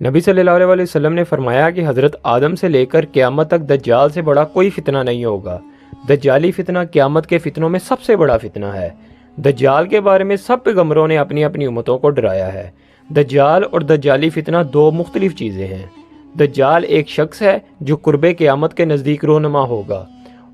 नबी सल्लल्लाहु अलैहि वसल्लम ने फरमाया कि हज़रत आदम से लेकर क़यामत तक दज्जाल से बड़ा कोई फितना नहीं होगा। दज्जाली फितना क़यामत के फितनों में सबसे बड़ा फितना है। दज्जाल के बारे में सब पैगम्बरों ने अपनी अपनी उम्मतों को डराया है। दज्जाल और दज्जाली फितना दो मुख्तलिफ चीज़ें हैं। दज्जाल एक शख्स है जो कुर्बे क़यामत के नज़दीक रोनमा होगा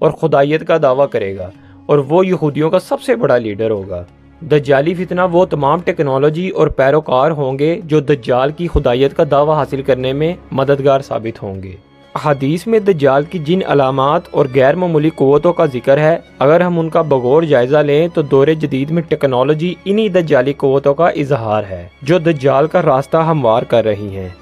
और खुदाइयत का दावा करेगा और वो यहूदियों का सबसे बड़ा लीडर होगा। दज्जाली फितना वो तमाम टेक्नोलॉजी और पैरोकार होंगे जो दज्जाल की खुदाइयत का दावा हासिल करने में मददगार साबित होंगे। हदीस में दज्जाल की जिन अलामात और गैर मामूली क़ुव्वतों का जिक्र है, अगर हम उनका बगौर जायज़ा लें तो दौरे जदीद में टेक्नोलॉजी इन्हीं दज्जाली क़ुव्वतों का इजहार है जो दज्जाल का रास्ता हमवार कर रही हैं।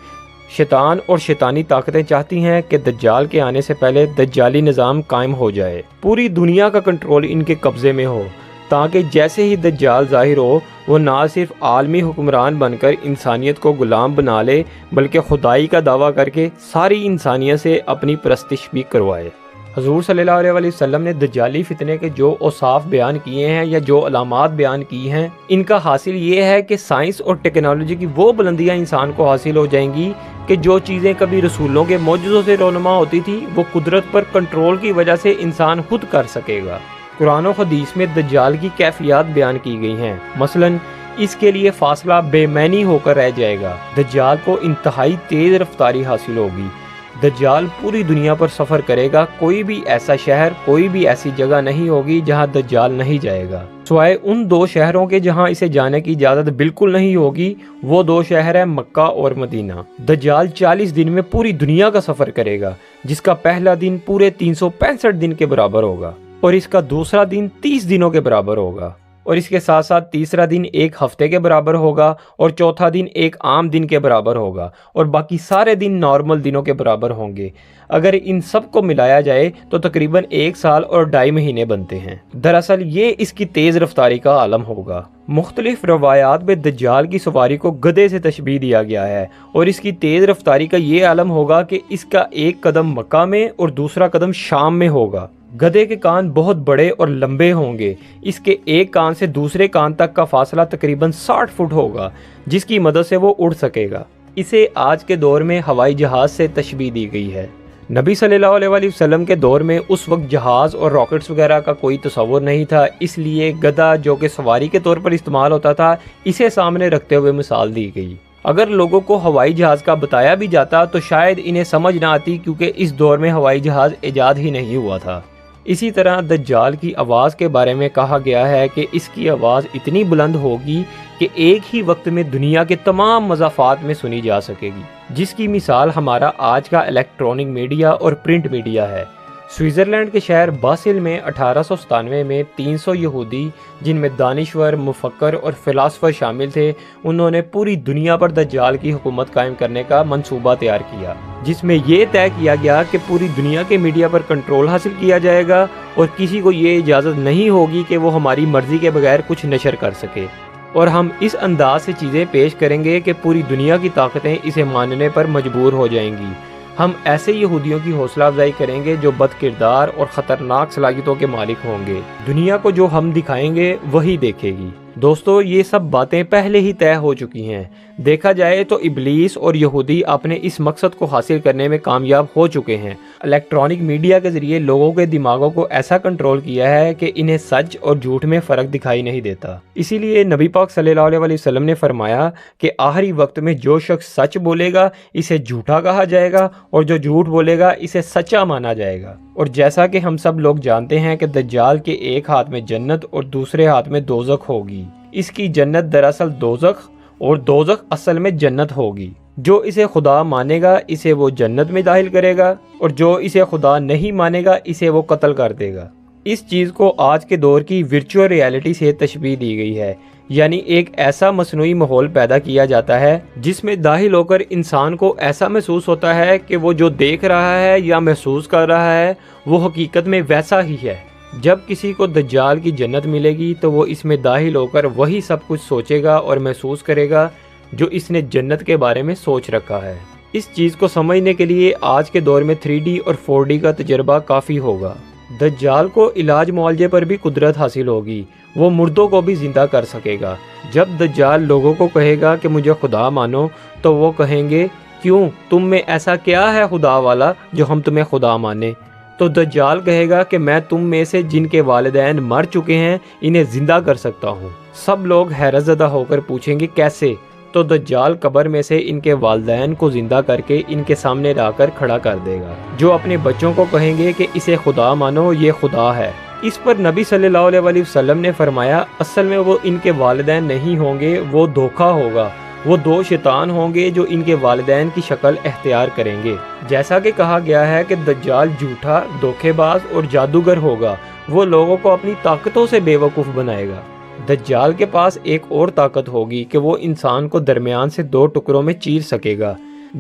शैतान और शैतानी ताकतें चाहती हैं कि दज्जाल के आने से पहले दज्जाली निज़ाम कायम हो जाए, पूरी दुनिया का कंट्रोल इनके कब्ज़े में हो, ताकि जैसे ही दज्जाल ज़ाहिर हो वो ना सिर्फ आलमी हुक्मरान बनकर इंसानियत को ग़ुलाम बना ले बल्कि खुदाई का दावा करके सारी इंसानियत से अपनी परस्तिश भी करवाए। हजूर सल्लल्लाहु अलैहि वसल्लम ने दज्जाली फितने के जो औसाफ बयान किए हैं या जो अलामात बयान की हैं, इनका हासिल ये है कि साइंस और टेक्नोलॉजी की वो बुलंदियाँ इंसान को हासिल हो जाएंगी कि जो चीज़ें कभी रसूलों के मौजज़ों से रोनुमा होती थी वो कुदरत पर कंट्रोल की वजह से इंसान खुद कर सकेगा। कुरान और हदीस में दज्जाल की कैफियत बयान की गई हैं। मसलन इसके लिए फासला बेमैनी होकर रह जाएगा। दज्जाल को इंतहाई तेज़ रफ्तारी हासिल होगी। दज्जाल पूरी दुनिया पर सफ़र करेगा। कोई भी ऐसा शहर, कोई भी ऐसी जगह नहीं होगी जहां दज्जाल नहीं जाएगा, सिवाय उन दो शहरों के जहां इसे जाने की इजाज़त बिल्कुल नहीं होगी। वो दो शहर हैं मक्का और मदीना। दज्जाल 40 दिन में पूरी दुनिया का सफ़र करेगा, जिसका पहला दिन पूरे 365 दिन के बराबर होगा और इसका दूसरा दिन 30 दिनों के बराबर होगा और इसके साथ साथ तीसरा दिन एक हफ्ते के बराबर होगा और चौथा दिन एक आम दिन के बराबर होगा और बाकी सारे दिन नॉर्मल दिनों के बराबर होंगे। अगर इन सब को मिलाया जाए तो तकरीबन 1 साल और 2.5 महीने बनते हैं। दरअसल ये इसकी तेज़ रफ्तारी का आलम होगा। मुख्तलिफ रवायात में दज्जाल की सवारी को गधे से तशबीह दिया गया है और इसकी तेज़ रफ्तारी का ये आलम होगा कि इसका एक कदम मक्का में और दूसरा कदम शाम में होगा। गधे के कान बहुत बड़े और लंबे होंगे। इसके एक कान से दूसरे कान तक का फासला तकरीबन 60 फुट होगा, जिसकी मदद से वो उड़ सकेगा। इसे आज के दौर में हवाई जहाज़ से तशबीह दी गई है। नबी सल्लल्लाहु अलैहि वसल्लम के दौर में उस वक्त जहाज़ और रॉकेट्स वगैरह का कोई तस्वुर नहीं था, इसलिए गधा जो कि सवारी के तौर पर इस्तेमाल होता था, इसे सामने रखते हुए मिसाल दी गई। अगर लोगों को हवाई जहाज़ का बताया भी जाता तो शायद इन्हें समझ ना आती, क्योंकि इस दौर में हवाई जहाज़ ईजाद ही नहीं हुआ था। इसी तरह दज्जाल की आवाज़ के बारे में कहा गया है कि इसकी आवाज़ इतनी बुलंद होगी कि एक ही वक्त में दुनिया के तमाम मज़ाफ़ात में सुनी जा सकेगी, जिसकी मिसाल हमारा आज का इलेक्ट्रॉनिक मीडिया और प्रिंट मीडिया है। स्विट्ज़रलैंड के शहर बासिल में 1897 में 300 यहूदी, जिनमें दानिश्वर, मुफक्कर और फ़िलासफ़र शामिल थे, उन्होंने पूरी दुनिया पर दज्जाल की हुकूमत कायम करने का मंसूबा तैयार किया, जिसमें ये तय किया गया कि पूरी दुनिया के मीडिया पर कंट्रोल हासिल किया जाएगा और किसी को ये इजाज़त नहीं होगी कि वो हमारी मर्ज़ी के बगैर कुछ नशर कर सके। और हम इस अंदाज से चीज़ें पेश करेंगे कि पूरी दुनिया की ताकतें इसे मानने पर मजबूर हो जाएंगी। हम ऐसे यहूदियों की हौसला अफजाई करेंगे जो बद किरदार और ख़तरनाक सलाहियतों के मालिक होंगे। दुनिया को जो हम दिखाएंगे वही देखेगी। दोस्तों, ये सब बातें पहले ही तय हो चुकी हैं। देखा जाए तो इब्लीस और यहूदी अपने इस मकसद को हासिल करने में कामयाब हो चुके हैं। इलेक्ट्रॉनिक मीडिया के ज़रिए लोगों के दिमागों को ऐसा कंट्रोल किया है कि इन्हें सच और झूठ में फ़र्क दिखाई नहीं देता। इसीलिए नबी पाक सल्लल्लाहु अलैहि वसल्लम ने फरमाया कि आखिरी वक्त में जो शख्स सच बोलेगा इसे झूठा कहा जाएगा और जो झूठ बोलेगा इसे सच्चा माना जाएगा। और जैसा कि हम सब लोग जानते हैं कि दज्जाल के एक हाथ में जन्नत और दूसरे हाथ में दोज़ख होगी। इसकी जन्नत दरअसल दोज़ख और दोज़ख असल में जन्नत होगी। जो इसे खुदा मानेगा इसे वो जन्नत में दाखिल करेगा और जो इसे खुदा नहीं मानेगा इसे वो कत्ल कर देगा। इस चीज़ को आज के दौर की वर्चुअल रियलिटी से तशबीह दी गई है, यानी एक ऐसा मसनूई माहौल पैदा किया जाता है जिसमें दाखिल होकर इंसान को ऐसा महसूस होता है कि वो जो देख रहा है या महसूस कर रहा है वो हकीकत में वैसा ही है। जब किसी को दज्जाल की जन्नत मिलेगी तो वो इसमें दाखिल होकर वही सब कुछ सोचेगा और महसूस करेगा जो इसने जन्नत के बारे में सोच रखा है। इस चीज़ को समझने के लिए आज के दौर में 3D और 4D का तजर्बा काफ़ी होगा। दज्जाल को इलाज मुआलजे पर भी कुदरत हासिल होगी, वो मुर्दों को भी ज़िंदा कर सकेगा। जब दज्जाल लोगों को कहेगा कि मुझे खुदा मानो तो वो कहेंगे کیوں تم میں ایسا کیا ہے خدا والا جو ہم تمہیں خدا مانے؟ تو دجال کہے گا کہ میں تم میں سے جن کے والدین مر چکے ہیں انہیں زندہ کر سکتا ہوں۔ سب لوگ حیرت زدہ ہو کر پوچھیں گے کیسے؟ تو دجال قبر میں سے ان کے والدین کو زندہ کر کے ان کے سامنے لا کر کھڑا کر دے گا، جو اپنے بچوں کو کہیں گے کہ اسے خدا مانو، یہ خدا ہے۔ اس پر نبی صلی اللہ علیہ وسلم نے فرمایا اصل میں وہ ان کے والدین نہیں ہوں گے، وہ دھوکہ ہوگا، وہ دو شیطان ہوں گے جو ان کے والدین کی شکل اختیار کریں گے۔ جیسا کہ کہا گیا ہے کہ دجال جھوٹا، دھوکے باز اور جادوگر ہوگا، وہ لوگوں کو اپنی طاقتوں سے بے وقوف بنائے گا۔ دجال کے پاس ایک اور طاقت ہوگی کہ وہ انسان کو درمیان سے دو ٹکڑوں میں چیر سکے گا۔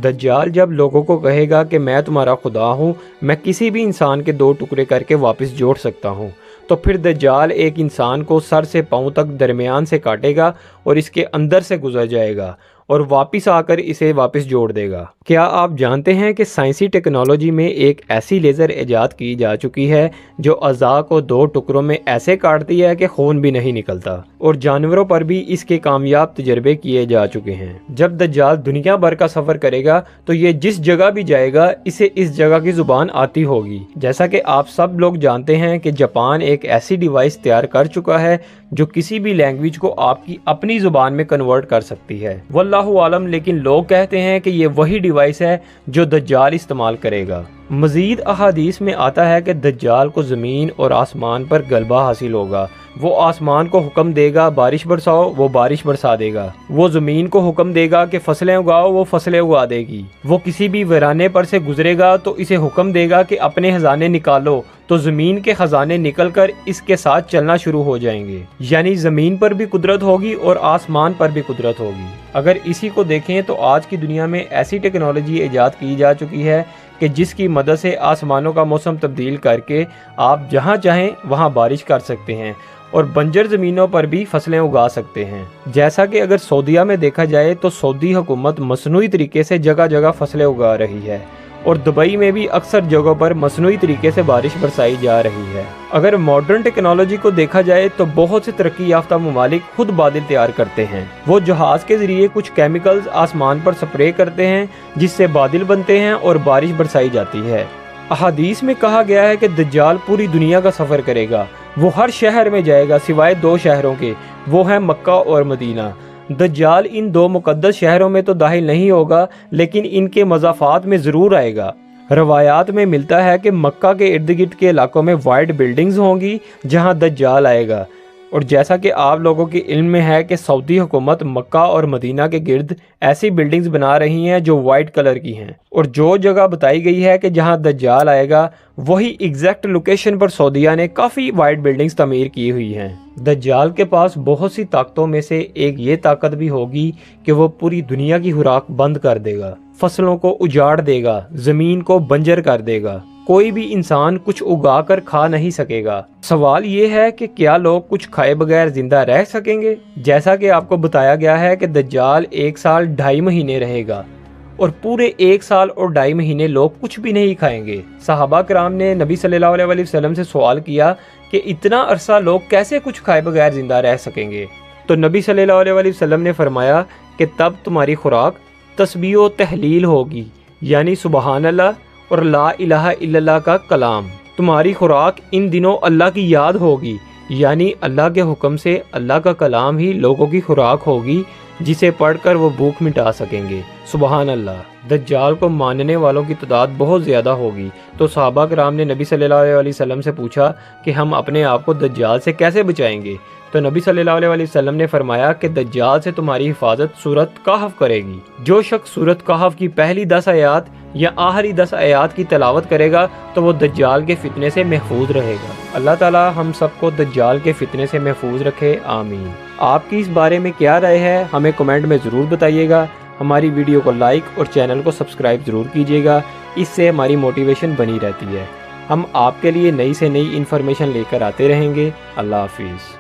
دجال جب لوگوں کو کہے گا کہ میں تمہارا خدا ہوں، میں کسی بھی انسان کے دو ٹکڑے کر کے واپس جوڑ سکتا ہوں، تو پھر دجال ایک انسان کو سر سے پاؤں تک درمیان سے کاٹے گا اور اس کے اندر سے گزر جائے گا اور واپس آ کر اسے واپس جوڑ دے گا۔ کیا آپ جانتے ہیں کہ سائنسی ٹیکنالوجی میں ایک ایسی لیزر ایجاد کی جا چکی ہے جو اعضاء کو دو ٹکڑوں میں ایسے کاٹتی ہے کہ خون بھی نہیں نکلتا، اور جانوروں پر بھی اس کے کامیاب تجربے کیے جا چکے ہیں۔ جب دجال دنیا بھر کا سفر کرے گا تو یہ جس جگہ بھی جائے گا اسے اس جگہ کی زبان آتی ہوگی۔ جیسا کہ آپ سب لوگ جانتے ہیں کہ جاپان ایک ایسی ڈیوائس تیار کر چکا ہے جو کسی بھی لینگویج کو آپ کی اپنی زبان میں کنورٹ کر سکتی ہے۔ واللہ عالم، لیکن لوگ کہتے ہیں کہ یہ وہی ڈیوائس ہے جو دجال استعمال کرے گا۔ مزید احادیث میں آتا ہے کہ دجال کو زمین اور آسمان پر غلبہ حاصل ہوگا۔ وہ آسمان کو حکم دے گا بارش برساؤ، وہ بارش برسا دے گا۔ وہ زمین کو حکم دے گا کہ فصلیں اگاؤ، وہ فصلیں اگا دے گی۔ وہ کسی بھی ویرانے پر سے گزرے گا تو اسے حکم دے گا کہ اپنے خزانے نکالو، تو زمین کے خزانے نکل کر اس کے ساتھ چلنا شروع ہو جائیں گے۔ یعنی زمین پر بھی قدرت ہوگی اور آسمان پر بھی قدرت ہوگی۔ اگر اسی کو دیکھیں تو آج کی دنیا میں ایسی ٹیکنالوجی ایجاد کی جا چکی ہے کہ جس کی مدد سے آسمانوں کا موسم تبدیل کر کے آپ جہاں چاہیں وہاں بارش کر سکتے ہیں اور بنجر زمینوں پر بھی فصلیں اگا سکتے ہیں۔ جیسا کہ اگر سعودیہ میں دیکھا جائے تو سعودی حکومت مصنوعی طریقے سے جگہ جگہ فصلیں اگا رہی ہے، اور دبئی میں بھی اکثر جگہوں پر مصنوعی طریقے سے بارش برسائی جا رہی ہے۔ اگر ماڈرن ٹیکنالوجی کو دیکھا جائے تو بہت سے ترقی یافتہ ممالک خود بادل تیار کرتے ہیں۔ وہ جہاز کے ذریعے کچھ کیمیکلز آسمان پر سپرے کرتے ہیں جس سے بادل بنتے ہیں اور بارش برسائی جاتی ہے۔ احادیث میں کہا گیا ہے کہ دجال پوری دنیا کا سفر کرے گا، وہ ہر شہر میں جائے گا سوائے دو شہروں کے، وہ ہیں مکہ اور مدینہ۔ دجال ان دو مقدس شہروں میں تو داخل نہیں ہوگا لیکن ان کے مضافات میں ضرور آئے گا۔ روایات میں ملتا ہے کہ مکہ کے ارد گرد کے علاقوں میں وائٹ بلڈنگز ہوں گی جہاں دجال آئے گا، اور جیسا کہ آپ لوگوں کے علم میں ہے کہ سعودی حکومت مکہ اور مدینہ کے گرد ایسی بلڈنگز بنا رہی ہیں جو وائٹ کلر کی ہیں، اور جو جگہ بتائی گئی ہے کہ جہاں دجال آئے گا وہی ایگزیکٹ لوکیشن پر سعودیہ نے کافی وائٹ بلڈنگز تعمیر کی ہوئی ہیں۔ دجال کے پاس بہت سی طاقتوں میں سے ایک یہ طاقت بھی ہوگی کہ وہ پوری دنیا کی خوراک بند کر دے گا، فصلوں کو اجاڑ دے گا، زمین کو بنجر کر دے گا، کوئی بھی انسان کچھ اگا کر کھا نہیں سکے گا۔ سوال یہ ہے کہ کیا لوگ کچھ کھائے بغیر زندہ رہ سکیں گے؟ جیسا کہ آپ کو بتایا گیا ہے کہ دجال 1 سال 2.5 مہینے رہے گا، اور پورے 1 سال اور 2.5 مہینے لوگ کچھ بھی نہیں کھائیں گے۔ صحابہ کرام نے نبی صلی اللہ علیہ وسلم سے سوال کیا کہ اتنا عرصہ لوگ کیسے کچھ کھائے بغیر زندہ رہ سکیں گے؟ تو نبی صلی اللہ علیہ وسلم نے فرمایا کہ تب تمہاری خوراک تسبیح و تحلیل ہوگی، یعنی سبحان اللہ اور لا الہ الا اللہ کا کلام۔ تمہاری خوراک ان دنوں اللہ کی یاد ہوگی، یعنی اللہ کے حکم سے اللہ کا کلام ہی لوگوں کی خوراک ہوگی جسے پڑھ کر وہ بھوک مٹا سکیں گے۔ سبحان اللہ۔ دجال کو ماننے والوں کی تعداد بہت زیادہ ہوگی، تو صحابہ کرام نے نبی صلی اللہ علیہ وسلم سے پوچھا کہ ہم اپنے آپ کو دجال سے کیسے بچائیں گے؟ تو نبی صلی اللہ علیہ وسلم نے فرمایا کہ دجال سے تمہاری حفاظت سورۃ کہف کرے گی۔ جو شخص سورۃ کہف کی پہلی 10 آیات یا آخری 10 آیات کی تلاوت کرے گا تو وہ دجال کے فتنے سے محفوظ رہے گا۔ اللہ تعالی ہم سب کو دجال کے فتنے سے محفوظ رکھے، آمین۔ آپ کی اس بارے میں کیا رائے ہے ہمیں کمنٹ میں ضرور بتائیے گا۔ ہماری ویڈیو کو لائک اور چینل کو سبسکرائب ضرور کیجیے گا، اس سے ہماری موٹیویشن بنی رہتی ہے۔ ہم آپ کے لیے نئی سے نئی انفارمیشن لے کر آتے رہیں گے۔ اللہ حافظ۔